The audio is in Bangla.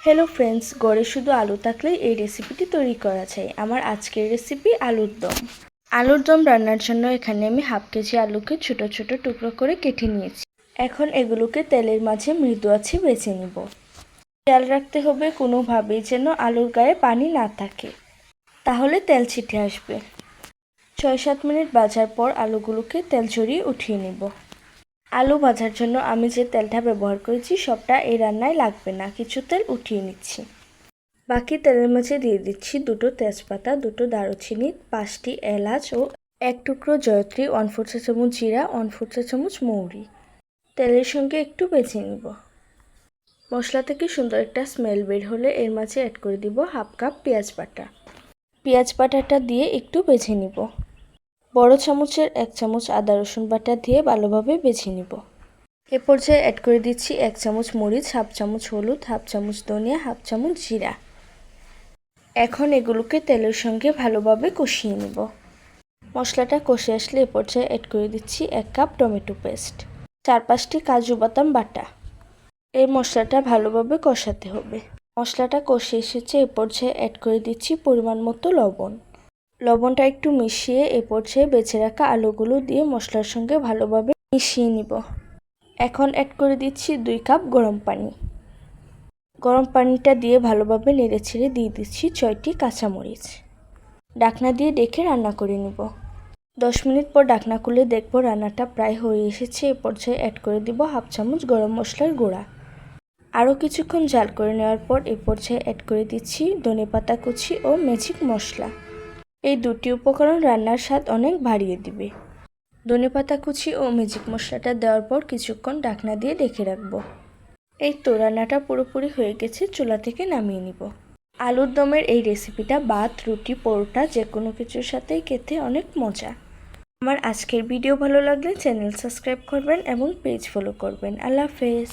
হ্যালো ফ্রেন্ডস, ঘরে শুধু আলু থাকলেই এই রেসিপিটি তৈরি করা যায়। আমার আজকের রেসিপি আলুর দম। আলুর দম রান্নার জন্য এখানে আমি হাফ কেজি আলুকে ছোট ছোট টুকরো করে কেটে নিয়েছি। এখন এগুলোকে তেলের মাঝে মৃদু আঁচে ভেজে নিব। খেয়াল রাখতে হবে কোনোভাবেই যেন আলুর গায়ে পানি না থাকে, তাহলে তেল ছিটে আসবে। 6-7 মিনিট ভাজার পর আলুগুলোকে তেল ঝরিয়ে উঠিয়ে নিব। আলু ভাজার জন্য আমি যে তেলটা ব্যবহার করেছি সবটা এই রান্নায় লাগবে না, কিছু তেল উঠিয়ে নিচ্ছি। বাকি তেলের মাঝে দিয়ে দিচ্ছি 2টো তেজপাতা, 2টো দারুচিনি, 5টি এলাচ ও 1 টুকরো জয়ত্রী, 1/4 চা চামচ জিরা, 1/4 চা চামচ মৌরি। তেলের সঙ্গে একটু ভেজে নিব। মশলা থেকে সুন্দর একটা স্মেল বের হলে এর মাঝে অ্যাড করে দিব হাফ কাপ পেঁয়াজ বাটা। পেঁয়াজ বাটাটা দিয়ে একটু ভেজে নিব। বড় চামচের 1 চামচ আদা রসুন বাটা দিয়ে ভালোভাবে ভেজে নিব। এ পর্যায়ে অ্যাড করে দিচ্ছি 1 চামচ মরিচ, হাফ চামচ হলুদ, হাফ চামচ ধনিয়া, হাফ চামচ জিরা। এখন এগুলোকে তেলের সঙ্গে ভালোভাবে কষিয়ে নেব। মশলাটা কষে আসলে এ পর্যায়ে অ্যাড করে দিচ্ছি 1 কাপ টমেটো পেস্ট, 4-5টি কাজু বাদাম বাটা। এই মশলাটা ভালোভাবে কষাতে হবে। মশলাটা কষে এসেছে, এ পর্যায়ে অ্যাড করে দিচ্ছি পরিমাণ মতো লবণ। লবণটা একটু মিশিয়ে এ পর্যায়ে বেছে রাখা আলুগুলো দিয়ে মশলার সঙ্গে ভালোভাবে মিশিয়ে নিব। এখন অ্যাড করে দিচ্ছি 2 কাপ গরম পানি। গরম পানিটা দিয়ে ভালোভাবে নেড়েছেড়ে দিয়ে দিচ্ছি 6টি কাঁচামরিচ। ঢাকনা দিয়ে ঢেকে রান্না করে নেব। 10 মিনিট পর ঢাকনা খুলে দেখব রান্নাটা প্রায় হয়ে এসেছে। এ পর্যায়ে অ্যাড করে দিব হাফ চামচ গরম মশলার গুঁড়া। আরও কিছুক্ষণ জাল করে নেওয়ার পর এ পর্যায়ে অ্যাড করে দিচ্ছি ধনেপাতা কুচি ও ম্যাজিক মশলা। এই দুটি উপকরণ রান্নার স্বাদ অনেক বাড়িয়ে দিবে। ধনেপাতা কুচি ও ম্যাজিক মশলাটা দেওয়ার পর কিছুক্ষণ ঢাকনা দিয়ে ঢেকে রাখবো। এই তো রান্নাটা পুরোপুরি হয়ে গেছে, চুলা থেকে নামিয়ে নিব। আলুর দমের এই রেসিপিটা ভাত, রুটি, পরোটা যে কোনো কিছুর সাথেই খেতে অনেক মজা। আমার আজকের ভিডিও ভালো লাগলে চ্যানেল সাবস্ক্রাইব করবেন এবং পেজ ফলো করবেন। আল্লাহ হাফেজ।